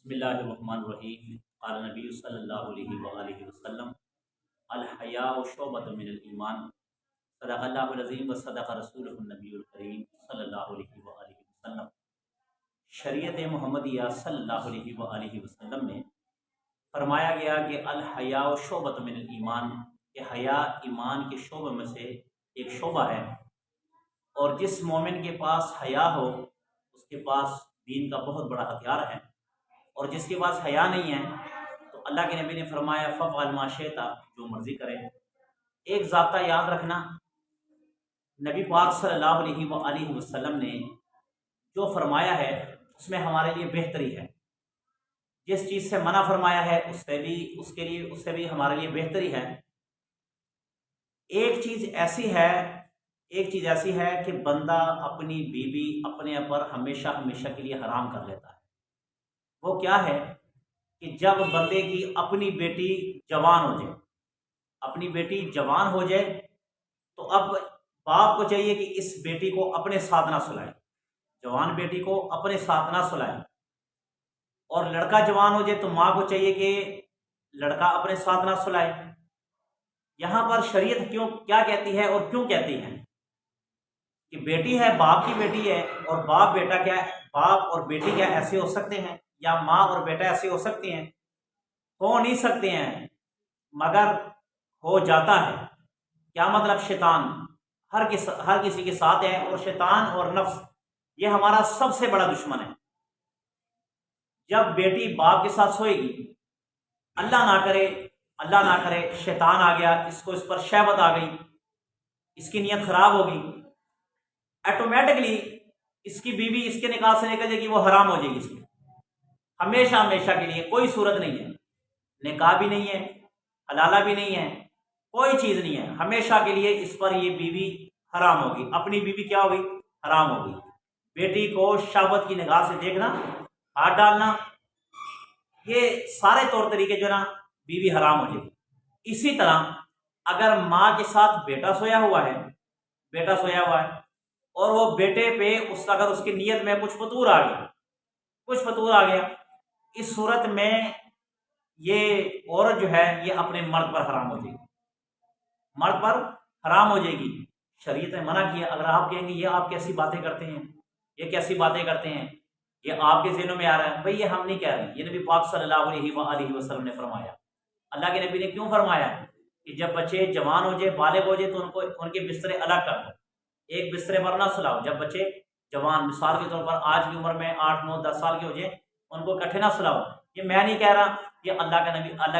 بسم اللہ الرحمن الرحیم قال نبی صلی اللہ علیہ وآلہ وسلم الحیاء شعبۃ من الایمان صدق اللہ العظیم و صدق رسولہ النبی الکریم صلی اللہ علیہ وآلہ وسلم۔ شریعت محمدیہ صلی اللہ علیہ وآلہ وسلم میں فرمایا گیا کہ الحیاء شعبۃ من الایمان، کہ حیا ایمان کے شعبے میں سے ایک شعبہ ہے، اور جس مومن کے پاس حیا ہو اس کے پاس دین کا بہت بڑا ہتھیار ہے، اور جس کے پاس حیا نہیں ہے تو اللہ کے نبی نے فرمایا فافعل ما شئت، جو مرضی کرے۔ ایک ضابطہ یاد رکھنا، نبی پاک صلی اللہ علیہ وآلہ وسلم نے جو فرمایا ہے اس میں ہمارے لیے بہتری ہے، جس چیز سے منع فرمایا ہے اس سے بھی ہمارے لیے بہتری ہے۔ ایک چیز ایسی ہے کہ بندہ اپنی بیوی اپنے پر ہمیشہ کے لیے حرام کر لیتا ہے۔ وہ کیا ہے کہ جب بندے کی اپنی بیٹی جوان ہو جائے تو اب باپ کو چاہیے کہ اس بیٹی کو اپنے ساتھ نہ سلائے، جوان بیٹی کو اپنے ساتھ نہ سلائے، اور لڑکا جوان ہو جائے تو ماں کو چاہیے کہ لڑکا اپنے ساتھ نہ سلائے۔ یہاں پر شریعت کیا کہتی ہے اور کیوں کہتی ہے کہ بیٹی ہے باپ کی بیٹی ہے، اور باپ اور بیٹی کیا ایسے ہو سکتے ہیں، یا ماں اور بیٹا ایسے ہو سکتے ہیں؟ ہو نہیں سکتے ہیں، مگر ہو جاتا ہے۔ کیا مطلب؟ شیطان ہر کسی کے ساتھ ہے، اور شیطان اور نفس یہ ہمارا سب سے بڑا دشمن ہے۔ جب بیٹی باپ کے ساتھ سوئے گی، اللہ نہ کرے شیطان آ گیا، اس پر شہوت آ گئی، اس کی نیت خراب ہوگی، آٹومیٹکلی اس کی بیوی اس کے نکاح سے نکل جائے گی، وہ حرام ہو جائے گی اس کی ہمیشہ کے لیے۔ کوئی صورت نہیں ہے، نکاح بھی نہیں ہے، حلالہ بھی نہیں ہے، کوئی چیز نہیں ہے، ہمیشہ کے لیے اس پر یہ بیوی حرام ہوگی۔ اپنی بیوی کیا ہوگی؟ حرام ہوگی۔ بیٹی کو شہوت کی نگاہ سے دیکھنا، ہاتھ ڈالنا، یہ سارے طور طریقے جو نا بیوی حرام ہو جائے گی۔ اسی طرح اگر ماں کے ساتھ بیٹا سویا ہوا ہے اور وہ بیٹے پہ اگر اس کی نیت میں کچھ فطور آ گیا، اس صورت میں یہ عورت جو ہے یہ اپنے مرد پر حرام ہو جائے گی۔ شریعت نے منع کیا۔ اگر آپ کہیں گے یہ آپ کیسی باتیں کرتے ہیں، یہ آپ کے ذہنوں میں آ رہا ہے، بھئی یہ ہم نہیں کہہ رہے، یہ نبی پاک صلی اللہ علیہ وآلہ وسلم نے فرمایا۔ اللہ کے نبی نے کیوں فرمایا کہ جب بچے جوان ہو جائے، بالغ ہو جائے تو ان کے بسترے الگ کر دو، ایک بسترے پر نہ سلاؤ۔ جب بچے جوان، مثال کے طور پر آج کی عمر میں 8 9 10 سال کے ہو جائے، ان کو اکٹھے نہ سلاؤ۔ یہ میں نہیں کہہ رہا، یہ اللہ کے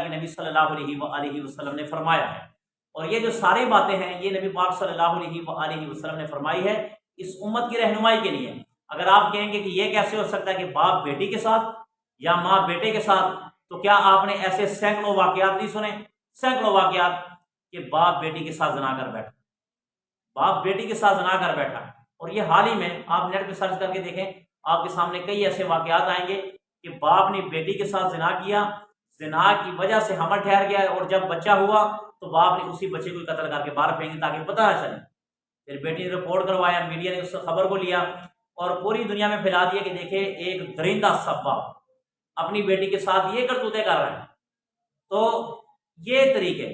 نبی صلی اللہ علیہ وآلہ وسلم نے فرمایا ہے، اور یہ جو ساری باتیں ہیں یہ نبی پاک صلی اللہ علیہ وآلہ وسلم نے فرمائی ہے اس امت کی رہنمائی کے لیے۔ اگر آپ کہیں گے کہ یہ کیسے ہو سکتا ہے کہ باپ بیٹی کے ساتھ یا ماں بیٹے کے ساتھ، تو کیا آپ نے ایسے سینکڑوں واقعات نہیں سنے؟ سینکڑوں واقعات کہ باپ بیٹی کے ساتھ زنا کر بیٹھا، اور یہ حال ہی میں آپ نیٹ پہ سرچ کر کے دیکھیں، آپ کے سامنے کئی ایسے واقعات آئیں گے کہ باپ نے بیٹی کے ساتھ زنا کیا، زنا کی وجہ سے حمل ٹھہر گیا، اور جب بچہ ہوا تو باپ نے اسی بچے کو قتل کر کے باہر پھینک دیا تاکہ پتہ نہ چلے۔ پھر بیٹی نے رپورٹ کروایا، میڈیا نے اس خبر کو لیا اور پوری دنیا میں پھیلا دیا کہ دیکھیں ایک درندہ سب باپ اپنی بیٹی کے ساتھ یہ کرتوتیں کر رہے ہیں۔ تو یہ طریقے،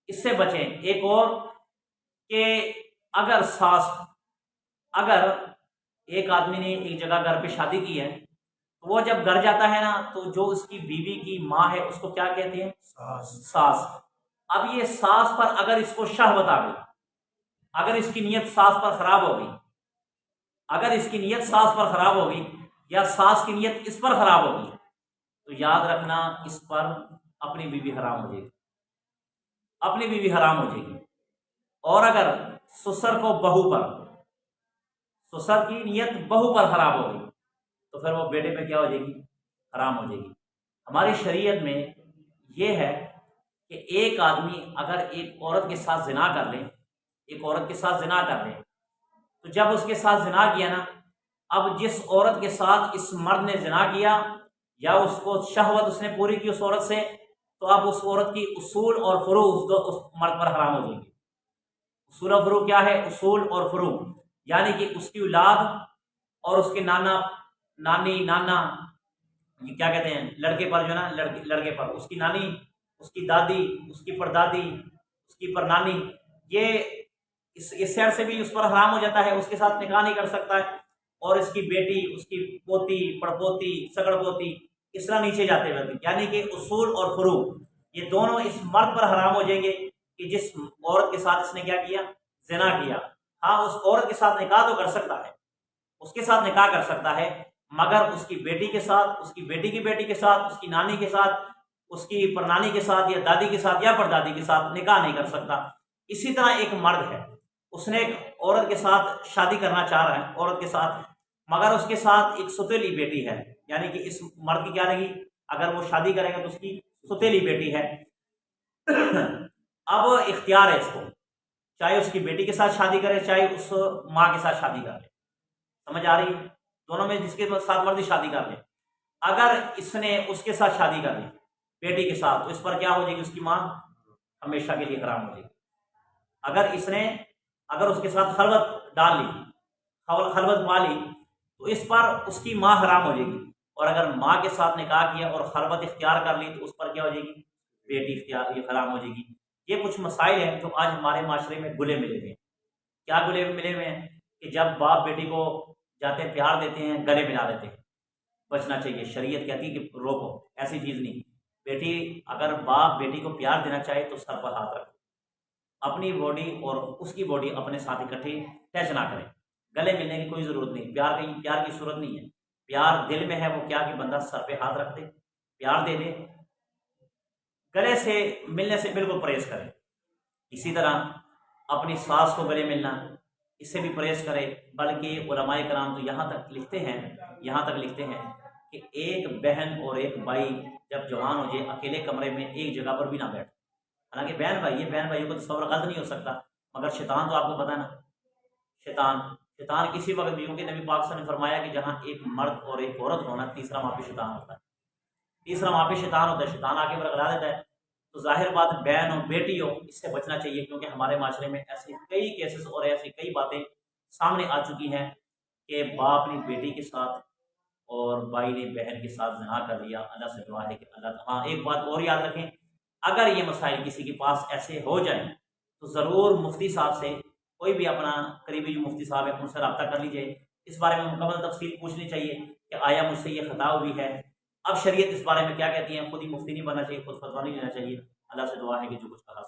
اس سے بچیں۔ ایک اور کہ اگر ایک آدمی نے ایک جگہ گھر پہ شادی کی ہے، تو وہ جب گھر جاتا ہے نا تو جو اس کی بیوی کی ماں ہے اس کو کیا کہتے ہیں؟ ساس۔ اب یہ ساس پر اگر اس کو شہوت آ گئی، اگر اس کی نیت ساس پر خراب ہو گئی یا ساس کی نیت اس پر خراب ہو گئی، تو یاد رکھنا اس پر اپنی بیوی حرام ہو جائے گی۔ اور اگر سسر کی نیت بہو پر خراب ہو گئی تو پھر وہ بیٹے پہ کیا ہو جائے گی؟ حرام ہو جائے گی۔ ہماری شریعت میں یہ ہے کہ ایک آدمی اگر ایک عورت کے ساتھ زنا کر لے تو جب اس کے ساتھ زنا کیا نا، اب جس عورت کے ساتھ اس مرد نے زنا کیا یا اس کو شہوت اس نے پوری کی اس عورت سے، تو اب اس عورت کی اصول اور فروع اس مرد پر حرام ہو جائیں گے۔ اصول اور فروع کیا ہے؟ اصول اور فروع یعنی کہ اس کی اولاد اور اس کے نانا، نانی، نانا، یہ کیا کہتے ہیں لڑکے پر جو ہے نا لڑکے پر اس کی نانی، اس کی دادی، اس کی پردادی، اس کی پرنانی، یہ اس سیر سے بھی اس پر حرام ہو جاتا ہے، اس کے ساتھ نکاح نہیں کر سکتا ہے۔ اور اس کی بیٹی، اس کی پوتی، پڑپوتی، سگڑ پوتی، اس طرح نیچے جاتے ہوئے، یعنی کہ اصول اور فروع یہ دونوں اس مرد پر حرام ہو جائیں گے کہ جس عورت کے ساتھ اس نے کیا کیا، زنا کیا۔ ہاں اس عورت کے ساتھ نکاح تو کر سکتا ہے، اس کے ساتھ نکاح کر سکتا ہے، مگر اس کی بیٹی کے ساتھ، اس کی بیٹی کی بیٹی کے ساتھ، اس کی نانی کے ساتھ، اس کی پرنانی کے ساتھ، یا دادی کے ساتھ یا پردادی کے ساتھ نکاح نہیں کر سکتا۔ اسی طرح ایک مرد ہے، اس نے ایک عورت کے ساتھ شادی کرنا چاہ رہا ہے، عورت کے ساتھ، مگر اس کے ساتھ ایک ستیلی بیٹی ہے، یعنی کہ اس مرد کی کیا رہی، اگر وہ شادی کرے گا تو اس کی ستیلی بیٹی ہے۔ اب اختیار ہے اس کو، چاہے اس کی بیٹی کے ساتھ شادی کرے، چاہے اس ماں کے ساتھ شادی کر لے، سمجھ آ رہی ہے؟ دونوں میں جس کے ساتھ مرضی شادی کر لے۔ اگر اس نے اس کے ساتھ شادی کر لی بیٹی کے ساتھ، تو اس پر کیا ہو جائے گی، اس کی ماں ہمیشہ کے لیے حرام ہو جائے گی۔ اگر اس کے ساتھ خلوت ڈال لی، خلوت پا لی، تو اس پر اس کی ماں حرام ہو جائے گی۔ اور اگر ماں کے ساتھ نکاح کیا اور خلوت اختیار کر لی، تو اس پر کیا ہو جائے گی، بیٹی اختیار، یہ حرام ہو جائے گی۔ یہ کچھ مسائل ہیں جو آج ہمارے معاشرے میں گلے ملے ہوئے ہیں۔ کیا گلے ملے ہوئے ہیں؟ کہ جب باپ بیٹی کو جاتے ہیں پیار دیتے ہیں، گلے ملا دیتے ہیں۔ بچنا چاہیے، شریعت کہتی ہے کہ روکو، ایسی چیز نہیں۔ بیٹی، اگر باپ بیٹی کو پیار دینا چاہے تو سر پر ہاتھ رکھو، اپنی باڈی اور اس کی باڈی اپنے ساتھ اکٹھے ٹچ نہ کریں، گلے ملنے کی کوئی ضرورت نہیں، پیار کی صورت نہیں ہے۔ پیار دل میں ہے، وہ کیا کہ بندہ سر پہ ہاتھ رکھ دے، پیار دے دے، گلے سے ملنے سے بالکل پرہیز کرے۔ اسی طرح اپنی ساس کو گلے ملنا، اس سے بھی پرہیز کرے۔ بلکہ علماء کرام تو یہاں تک لکھتے ہیں کہ ایک بہن اور ایک بھائی جب جوان ہو جائے، اکیلے کمرے میں ایک جگہ پر بھی نہ بیٹھ۔ حالانکہ بہن بھائیوں کو تصور غلط نہیں ہو سکتا، مگر شیطان تو آپ کو پتہ ہے نا، شیطان کسی وقت بھی، کیونکہ نبی پاک صلی اللہ علیہ وسلم نے فرمایا کہ جہاں ایک مرد اور ایک عورت ہونا، تیسرا وہاں پہ شیطان ہوتا ہے، شیطان آ کے برگلا دیتا ہے۔ تو ظاہر بات، بہن ہو بیٹی ہو، اس سے بچنا چاہیے، کیونکہ ہمارے معاشرے میں ایسے کئی کیسز اور ایسی کئی باتیں سامنے آ چکی ہیں کہ باپ نے بیٹی کے ساتھ اور بھائی نے بہن کے ساتھ زنا کر لیا۔ اللہ سے دعا ہے کہ ہاں ایک بات اور یاد رکھیں، اگر یہ مسائل کسی کے پاس ایسے ہو جائیں تو ضرور مفتی صاحب سے، کوئی بھی اپنا قریبی جو مفتی صاحب ہے ان سے رابطہ کر لیجئے، اس بارے میں مکمل تفصیل پوچھنی چاہیے کہ آیا مجھ سے یہ خطا ہوئی ہے۔ اب شریعت اس بارے میں کیا کہتی ہے، خود ہی مفتی نہیں بننا چاہیے، خود فتویٰ نہیں لینا چاہیے۔ اللہ سے دعا ہے کہ جو کچھ کہا